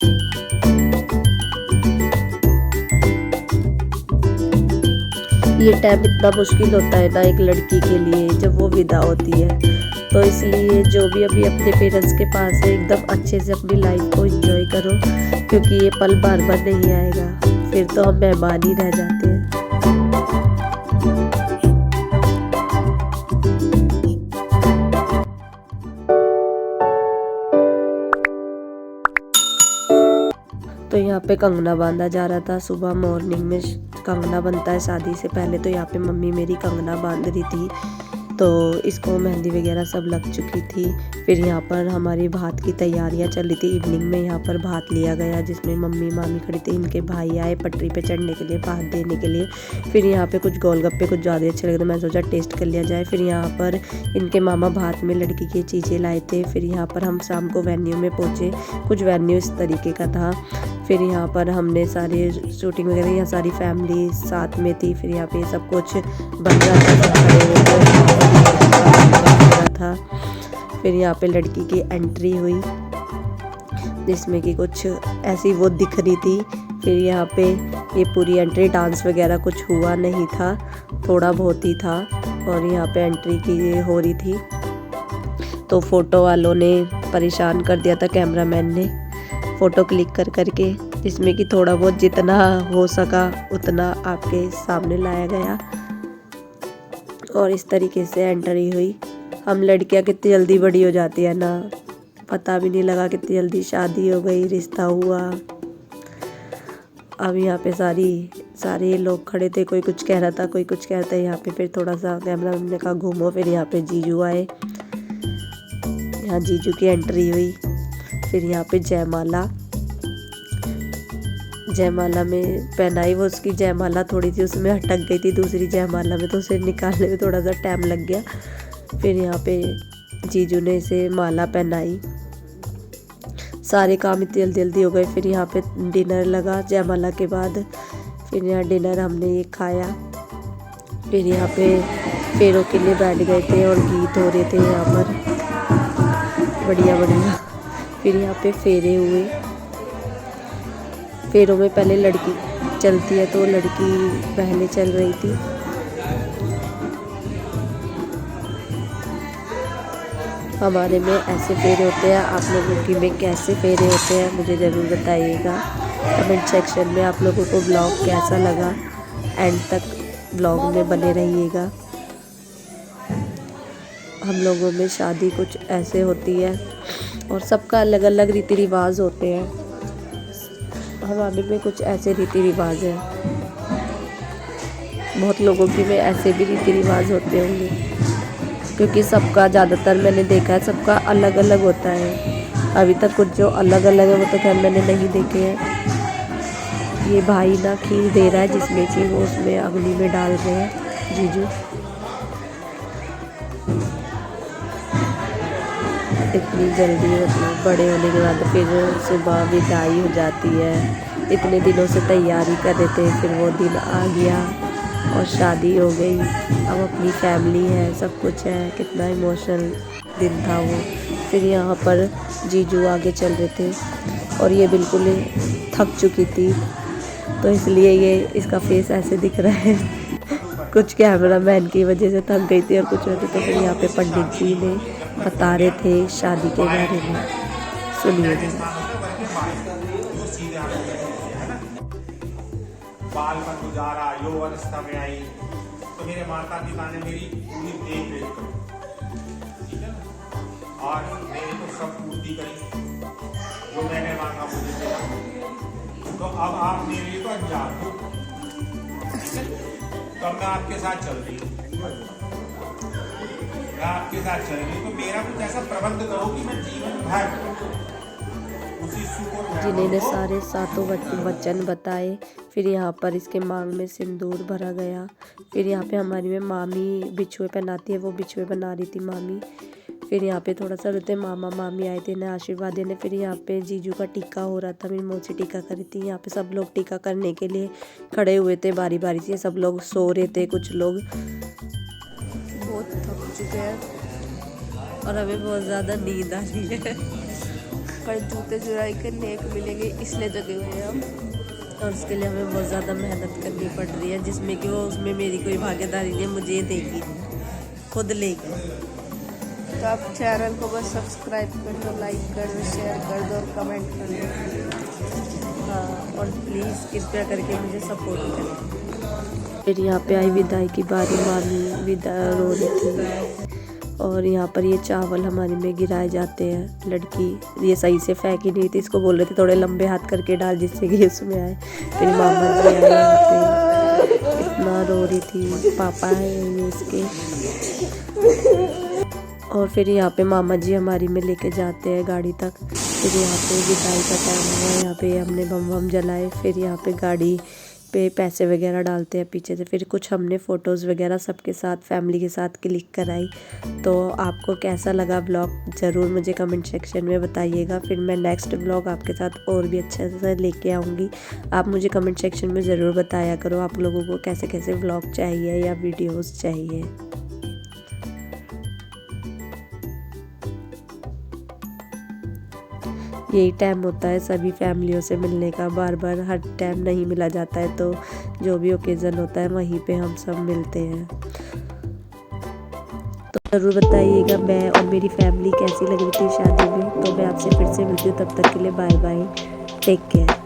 ये टाइम इतना मुश्किल होता है ना एक लड़की के लिए जब वो विदा होती है। तो इसलिए जो भी अभी अपने पेरेंट्स के पास है एकदम अच्छे से अपनी लाइफ को एंजॉय करो, क्योंकि ये पल बार बार नहीं आएगा, फिर तो हम मेहमान ही रह जाते हैं। तो यहाँ पे कंगना बांधा जा रहा था। सुबह मॉर्निंग में कंगना बनता है शादी से पहले, तो यहाँ पे मम्मी मेरी कंगना बांध रही थी। तो इसको मेहंदी वगैरह सब लग चुकी थी। फिर यहाँ पर हमारी भात की तैयारियाँ चल रही थी। इवनिंग में यहाँ पर भात लिया गया, जिसमें मम्मी मामी खड़ी थी। इनके भाई आए पटरी पे चढ़ने के लिए, भात देने के लिए। फिर यहाँ पे कुछ गोलगप्पे कुछ ज़्यादा अच्छे लगे, तो मैं सोचा टेस्ट कर लिया जाए। फिर यहाँ पर इनके मामा भात में लड़की की चीज़ें लाए थे। फिर यहाँ पर हम शाम को वेन्यू में पहुँचे। कुछ वेन्यू इस तरीके का था। फिर यहाँ पर हमने सारे शूटिंग वगैरह, यहाँ सारी फैमिली साथ में थी। फिर यहाँ पे सब कुछ बन रहा था, सब खड़े हुए था। फिर यहाँ पे लड़की की एंट्री हुई, जिसमें कि कुछ ऐसी वो दिख रही थी। फिर यहाँ पे ये पूरी एंट्री, डांस वगैरह कुछ हुआ नहीं था, थोड़ा बहुत ही था। और यहाँ पे एंट्री की हो रही थी, तो फोटो वालों ने परेशान कर दिया था, कैमरामैन ने फ़ोटो क्लिक कर करके, जिसमें कि थोड़ा बहुत जितना हो सका उतना आपके सामने लाया गया। और इस तरीके से एंट्री हुई। हम लड़कियां कितनी जल्दी बड़ी हो जाती है ना, पता भी नहीं लगा कितनी जल्दी शादी हो गई, रिश्ता हुआ। अब यहाँ पे सारे लोग खड़े थे, कोई कुछ कह रहा था, कोई कुछ कह रहा था। यहाँ पे फिर थोड़ा सा कैमरा ने कहा घूमो। फिर यहाँ पे जीजू आए, यहाँ जीजू की एंट्री हुई। फिर यहाँ पे जयमाला में पहनाई। वो उसकी जयमाला थोड़ी सी उसमें अटक गई थी दूसरी जयमाला में, तो उसे निकालने में थोड़ा सा टाइम लग गया। फिर यहाँ पे जीजू ने इसे माला पहनाई। सारे काम इतनी जल्दी जल्दी हो गए। फिर यहाँ पे डिनर लगा जयमाला के बाद। फिर यहाँ डिनर हमने ये खाया। फिर यहाँ पे फेरों के लिए बैठ गए थे और गीत हो रहे थे यहाँ पर, बढ़िया बढ़िया। फिर यहाँ पे फेरे हुए। फेरों में पहले लड़की चलती है, तो लड़की पहले चल रही थी। हमारे में ऐसे फेरे होते हैं, आप लोगों की में कैसे फेरे होते हैं मुझे ज़रूर बताइएगा कमेंट सेक्शन में। आप लोगों को ब्लॉग कैसा लगा, एंड तक ब्लॉग में बने रहिएगा। हम लोगों में शादी कुछ ऐसे होती है, और सबका अलग अलग रीति रिवाज होते हैं। हमारे में कुछ ऐसे रीति रिवाज हैं, बहुत लोगों की में ऐसे भी रीति रिवाज होते होंगे, क्योंकि सबका ज़्यादातर मैंने देखा है सबका अलग अलग होता है। अभी तक कुछ जो अलग अलग है वो तो खैर मैंने नहीं देखे हैं। ये भाई ना खीर दे रहा है, जिसमें कि वो उसमें अग्नि में डाल रहे हैं जीजू। इतनी जल्दी मतलब बड़े होने के बाद फिर सुबह विदाई हो जाती है। इतने दिनों से तैयारी कर रहे थे, फिर वो दिन आ गया और शादी हो गई। अब अपनी फैमिली है, सब कुछ है। कितना इमोशनल दिन था वो। फिर यहाँ पर जीजू आगे चल रहे थे, और ये बिल्कुल थक चुकी थी, तो इसलिए ये इसका फेस ऐसे दिख रहा है। कुछ कैमरामैन की वजह से थक गई थी और कुछ वजह। तो फिर यहाँ पे पंडित जी ने बता रहे थे शादी के बारे में, सुनिए जरा। बाल का गुजारा यौवनस्था में आई, तो मेरे माता पिता ने मेरी पूरी देख रेख करी, ठीक है ना। और मैंने तो सब पूर्ति करी, जो मैंने मांगा मुझे मिला। तो अब आप मेरे लिए तो अनजान हो, तो मैं आपके साथ चल रही हूँ, आपके साथ चल रही हूँ। तो मेरा कुछ ऐसा प्रबंध करो कि मैं जीवन भर उसी सुख और जिन्होंने सारे सातों वचन बताए। फिर यहाँ पर इसके मांग में सिंदूर भरा गया। फिर यहाँ पे हमारी में मामी बिछुए पहनाती है, वो बिछुए बना रही थी मामी। फिर यहाँ पे थोड़ा सा रहते मामा मामी आए थे, इन्हें आशीर्वाद देने। फिर यहाँ पे जीजू का टीका हो रहा था, मेरी मौसी टीका करी थी। यहाँ पे सब लोग टीका करने के लिए खड़े हुए थे बारी बारी से। सब लोग सो रहे थे, कुछ लोग बहुत थक चुके हैं और हमें बहुत ज़्यादा नींद आ रही है। पर जूते चुराई करने को मिलेंगे, इसलिए जगे हुए हैं हम। और उसके लिए हमें बहुत ज़्यादा मेहनत करनी पड़ रही है, जिसमें कि वो उसमें मेरी कोई भागीदारी नहीं है, मुझे देगी, खुद लेगी। तो आप चैनल को बस सब्सक्राइब कर दो, लाइक कर दो, शेयर कर दो और कमेंट कर दो। हाँ, और प्लीज़ कृपया करके मुझे सपोर्ट करें। फिर यहाँ पे आई विदाई की बारी, मामी विदा रो रही थी। और यहाँ पर ये चावल हमारे में गिराए जाते हैं। लड़की ये सही से फेंक ही नहीं थी, इसको बोल रहे थे थोड़े लंबे हाथ करके डाल जिससे कि उसमें आए। फिर मामा जी आए यहाँ पे, इतना रो रही थी, पापा है ये इसके। और फिर यहाँ पे मामा जी हमारी में लेके जाते हैं गाड़ी तक। फिर यहाँ पे विदाई का टाइम हुआ, यहाँ पे हमने बम बम जलाए। फिर यहाँ पे गाड़ी पे पैसे वगैरह डालते हैं पीछे से। फिर कुछ हमने फ़ोटोज़ वगैरह सबके साथ, फैमिली के साथ क्लिक कराई। तो आपको कैसा लगा व्लॉग ज़रूर मुझे कमेंट सेक्शन में बताइएगा। फिर मैं नेक्स्ट व्लॉग आपके साथ और भी अच्छे से लेके आऊँगी। आप मुझे कमेंट सेक्शन में ज़रूर बताया करो आप लोगों को कैसे कैसे व्लॉग चाहिए या वीडियोज़ चाहिए। यही टाइम होता है सभी फैमिलियों से मिलने का, बार बार हर टाइम नहीं मिला जाता है, तो जो भी ओकेज़न होता है वहीं पे हम सब मिलते हैं। तो ज़रूर बताइएगा मैं और मेरी फैमिली कैसी लग रही थी शादी में। तो मैं आपसे फिर से मिलती हूँ, तब तक के लिए बाय बाय, टेक केयर।